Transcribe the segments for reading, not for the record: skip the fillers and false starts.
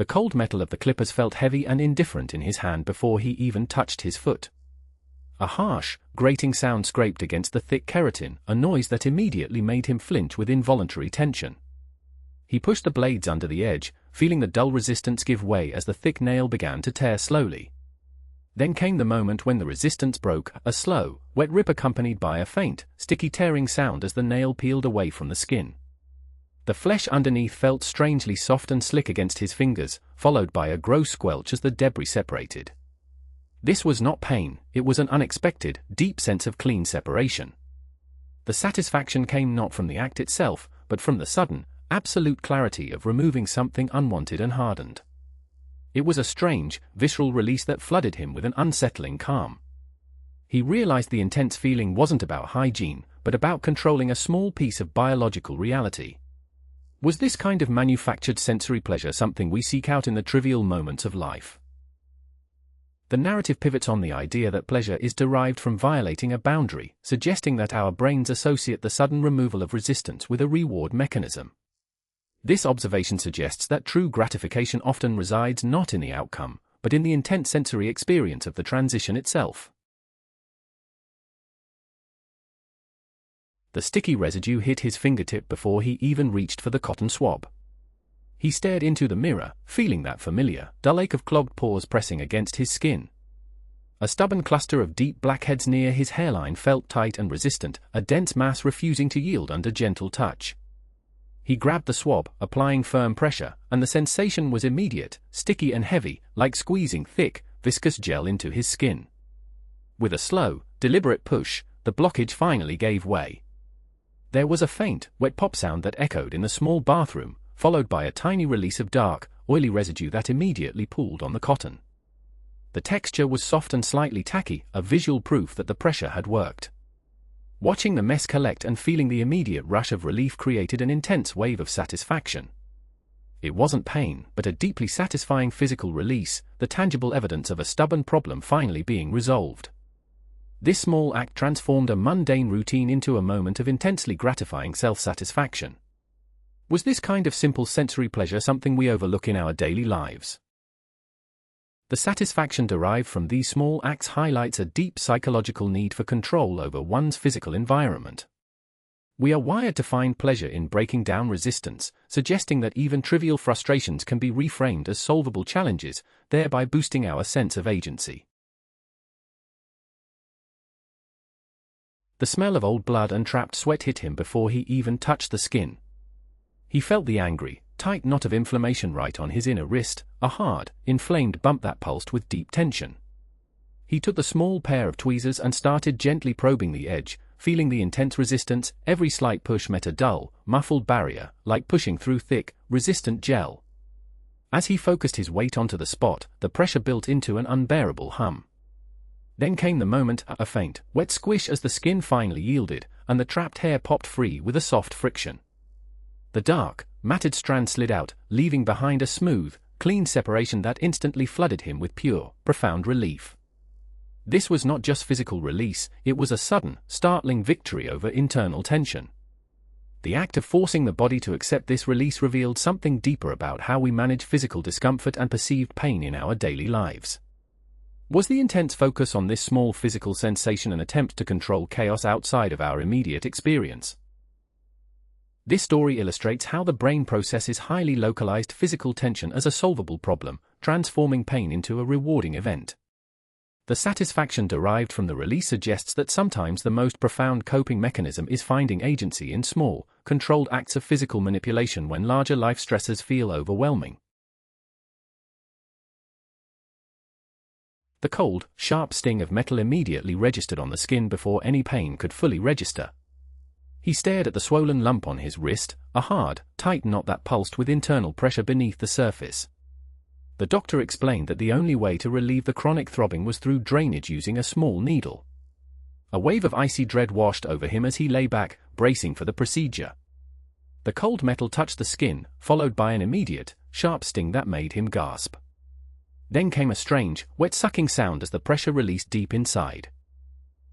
The cold metal of the clippers felt heavy and indifferent in his hand before he even touched his foot. A harsh, grating sound scraped against the thick keratin, a noise that immediately made him flinch with involuntary tension. He pushed the blades under the edge, feeling the dull resistance give way as the thick nail began to tear slowly. Then came the moment when the resistance broke, a slow, wet rip accompanied by a faint, sticky tearing sound as the nail peeled away from the skin. The flesh underneath felt strangely soft and slick against his fingers, followed by a gross squelch as the debris separated. This was not pain, it was an unexpected, deep sense of clean separation. The satisfaction came not from the act itself, but from the sudden, absolute clarity of removing something unwanted and hardened. It was a strange, visceral release that flooded him with an unsettling calm. He realized the intense feeling wasn't about hygiene, but about controlling a small piece of biological reality. Was this kind of manufactured sensory pleasure something we seek out in the trivial moments of life? The narrative pivots on the idea that pleasure is derived from violating a boundary, suggesting that our brains associate the sudden removal of resistance with a reward mechanism. This observation suggests that true gratification often resides not in the outcome, but in the intense sensory experience of the transition itself. The sticky residue hit his fingertip before he even reached for the cotton swab. He stared into the mirror, feeling that familiar, dull ache of clogged pores pressing against his skin. A stubborn cluster of deep blackheads near his hairline felt tight and resistant, a dense mass refusing to yield under gentle touch. He grabbed the swab, applying firm pressure, and the sensation was immediate, sticky and heavy, like squeezing thick, viscous gel into his skin. With a slow, deliberate push, the blockage finally gave way. There was a faint, wet pop sound that echoed in the small bathroom, followed by a tiny release of dark, oily residue that immediately pooled on the cotton. The texture was soft and slightly tacky, a visual proof that the pressure had worked. Watching the mess collect and feeling the immediate rush of relief created an intense wave of satisfaction. It wasn't pain, but a deeply satisfying physical release, the tangible evidence of a stubborn problem finally being resolved. This small act transformed a mundane routine into a moment of intensely gratifying self-satisfaction. Was this kind of simple sensory pleasure something we overlook in our daily lives? The satisfaction derived from these small acts highlights a deep psychological need for control over one's physical environment. We are wired to find pleasure in breaking down resistance, suggesting that even trivial frustrations can be reframed as solvable challenges, thereby boosting our sense of agency. The smell of old blood and trapped sweat hit him before he even touched the skin. He felt the angry, tight knot of inflammation right on his inner wrist, a hard, inflamed bump that pulsed with deep tension. He took the small pair of tweezers and started gently probing the edge, feeling the intense resistance. Every slight push met a dull, muffled barrier, like pushing through thick, resistant gel. As he focused his weight onto the spot, the pressure built into an unbearable hum. Then came the moment, a faint, wet squish as the skin finally yielded, and the trapped hair popped free with a soft friction. The dark, matted strand slid out, leaving behind a smooth, clean separation that instantly flooded him with pure, profound relief. This was not just physical release, it was a sudden, startling victory over internal tension. The act of forcing the body to accept this release revealed something deeper about how we manage physical discomfort and perceived pain in our daily lives. Was the intense focus on this small physical sensation an attempt to control chaos outside of our immediate experience? This story illustrates how the brain processes highly localized physical tension as a solvable problem, transforming pain into a rewarding event. The satisfaction derived from the release suggests that sometimes the most profound coping mechanism is finding agency in small, controlled acts of physical manipulation when larger life stressors feel overwhelming. The cold, sharp sting of metal immediately registered on the skin before any pain could fully register. He stared at the swollen lump on his wrist, a hard, tight knot that pulsed with internal pressure beneath the surface. The doctor explained that the only way to relieve the chronic throbbing was through drainage using a small needle. A wave of icy dread washed over him as he lay back, bracing for the procedure. The cold metal touched the skin, followed by an immediate, sharp sting that made him gasp. Then came a strange, wet-sucking sound as the pressure released deep inside.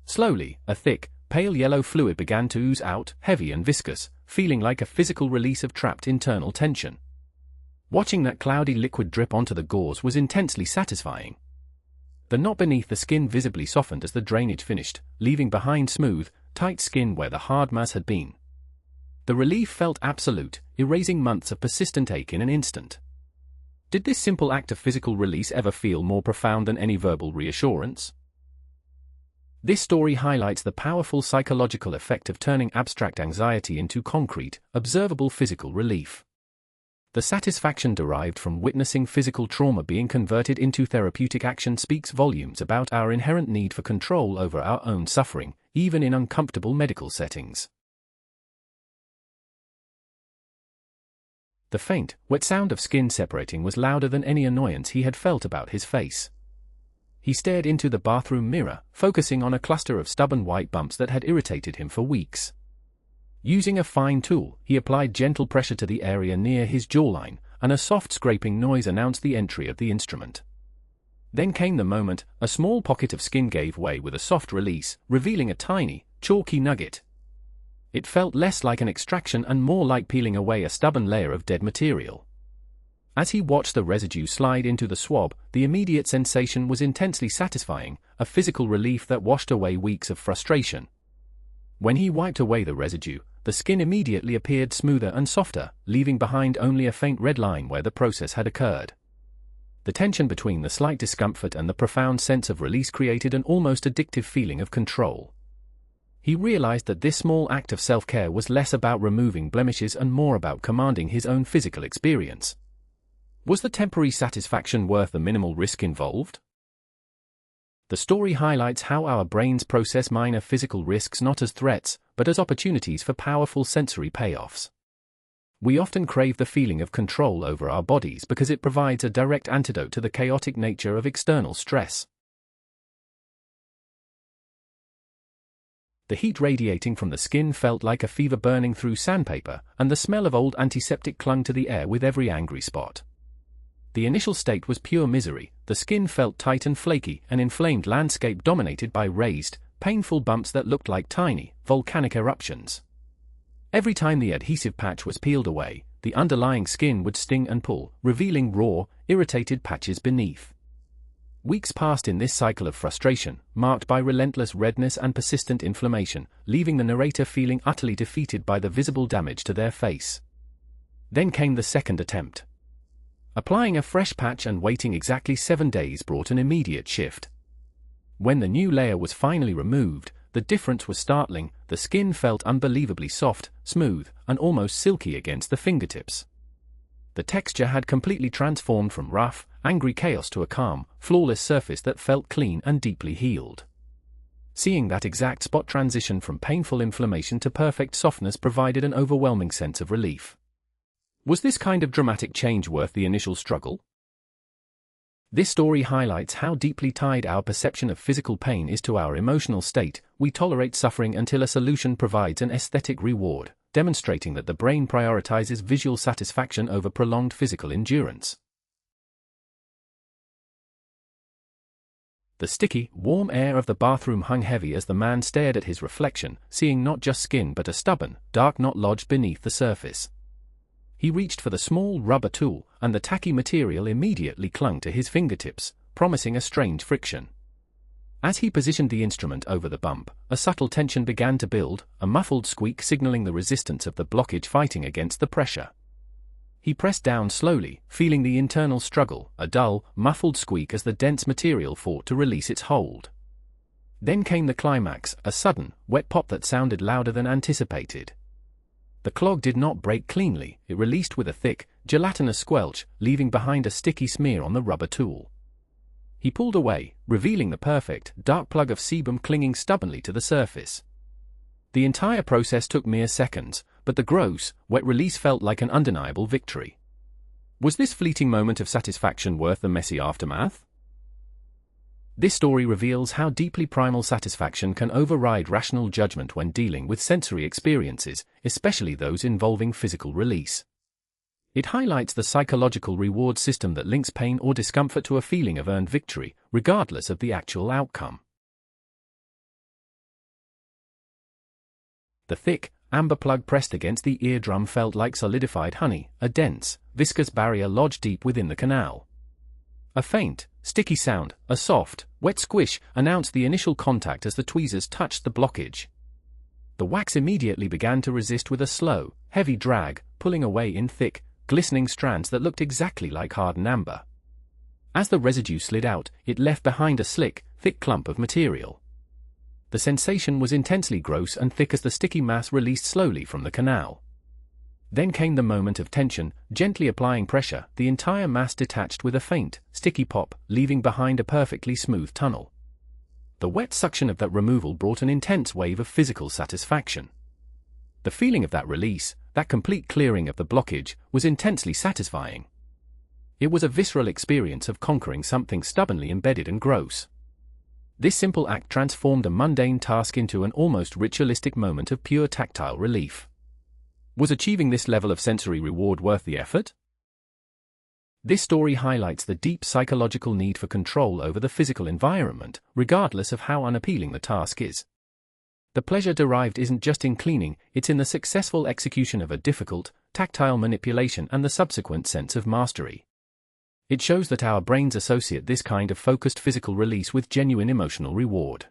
Slowly, a thick, pale yellow fluid began to ooze out, heavy and viscous, feeling like a physical release of trapped internal tension. Watching that cloudy liquid drip onto the gauze was intensely satisfying. The knot beneath the skin visibly softened as the drainage finished, leaving behind smooth, tight skin where the hard mass had been. The relief felt absolute, erasing months of persistent ache in an instant. Did this simple act of physical release ever feel more profound than any verbal reassurance? This story highlights the powerful psychological effect of turning abstract anxiety into concrete, observable physical relief. The satisfaction derived from witnessing physical trauma being converted into therapeutic action speaks volumes about our inherent need for control over our own suffering, even in uncomfortable medical settings. The faint, wet sound of skin separating was louder than any annoyance he had felt about his face. He stared into the bathroom mirror, focusing on a cluster of stubborn white bumps that had irritated him for weeks. Using a fine tool, he applied gentle pressure to the area near his jawline, and a soft scraping noise announced the entry of the instrument. Then came the moment, a small pocket of skin gave way with a soft release, revealing a tiny, chalky nugget. It felt less like an extraction and more like peeling away a stubborn layer of dead material. As he watched the residue slide into the swab, the immediate sensation was intensely satisfying, a physical relief that washed away weeks of frustration. When he wiped away the residue, the skin immediately appeared smoother and softer, leaving behind only a faint red line where the process had occurred. The tension between the slight discomfort and the profound sense of release created an almost addictive feeling of control. He realized that this small act of self-care was less about removing blemishes and more about commanding his own physical experience. Was the temporary satisfaction worth the minimal risk involved? The story highlights how our brains process minor physical risks not as threats, but as opportunities for powerful sensory payoffs. We often crave the feeling of control over our bodies because it provides a direct antidote to the chaotic nature of external stress. The heat radiating from the skin felt like a fever burning through sandpaper, and the smell of old antiseptic clung to the air with every angry spot. The initial state was pure misery. The skin felt tight and flaky, an inflamed landscape dominated by raised, painful bumps that looked like tiny, volcanic eruptions. Every time the adhesive patch was peeled away, the underlying skin would sting and pull, revealing raw, irritated patches beneath. Weeks passed in this cycle of frustration, marked by relentless redness and persistent inflammation, leaving the narrator feeling utterly defeated by the visible damage to their face. Then came the second attempt. Applying a fresh patch and waiting exactly 7 days brought an immediate shift. When the new layer was finally removed, the difference was startling. The skin felt unbelievably soft, smooth, and almost silky against the fingertips. The texture had completely transformed from rough, angry chaos to a calm, flawless surface that felt clean and deeply healed. Seeing that exact spot transition from painful inflammation to perfect softness provided an overwhelming sense of relief. Was this kind of dramatic change worth the initial struggle? This story highlights how deeply tied our perception of physical pain is to our emotional state. We tolerate suffering until a solution provides an aesthetic reward, demonstrating that the brain prioritizes visual satisfaction over prolonged physical endurance. The sticky, warm air of the bathroom hung heavy as the man stared at his reflection, seeing not just skin but a stubborn, dark knot lodged beneath the surface. He reached for the small rubber tool, and the tacky material immediately clung to his fingertips, promising a strange friction. As he positioned the instrument over the bump, a subtle tension began to build, a muffled squeak signaling the resistance of the blockage fighting against the pressure. He pressed down slowly, feeling the internal struggle, a dull, muffled squeak as the dense material fought to release its hold. Then came the climax, a sudden, wet pop that sounded louder than anticipated. The clog did not break cleanly, it released with a thick, gelatinous squelch, leaving behind a sticky smear on the rubber tool. He pulled away, revealing the perfect, dark plug of sebum clinging stubbornly to the surface. The entire process took mere seconds, but the gross, wet release felt like an undeniable victory. Was this fleeting moment of satisfaction worth the messy aftermath? This story reveals how deeply primal satisfaction can override rational judgment when dealing with sensory experiences, especially those involving physical release. It highlights the psychological reward system that links pain or discomfort to a feeling of earned victory, regardless of the actual outcome. The thick, amber plug pressed against the eardrum felt like solidified honey, a dense, viscous barrier lodged deep within the canal. A faint, sticky sound, a soft, wet squish, announced the initial contact as the tweezers touched the blockage. The wax immediately began to resist with a slow, heavy drag, pulling away in thick, glistening strands that looked exactly like hardened amber. As the residue slid out, it left behind a slick, thick clump of material. The sensation was intensely gross and thick as the sticky mass released slowly from the canal. Then came the moment of tension. Gently applying pressure, the entire mass detached with a faint, sticky pop, leaving behind a perfectly smooth tunnel. The wet suction of that removal brought an intense wave of physical satisfaction. The feeling of that release, that complete clearing of the blockage, was intensely satisfying. It was a visceral experience of conquering something stubbornly embedded and gross. This simple act transformed a mundane task into an almost ritualistic moment of pure tactile relief. Was achieving this level of sensory reward worth the effort? This story highlights the deep psychological need for control over the physical environment, regardless of how unappealing the task is. The pleasure derived isn't just in cleaning, it's in the successful execution of a difficult, tactile manipulation and the subsequent sense of mastery. It shows that our brains associate this kind of focused physical release with genuine emotional reward.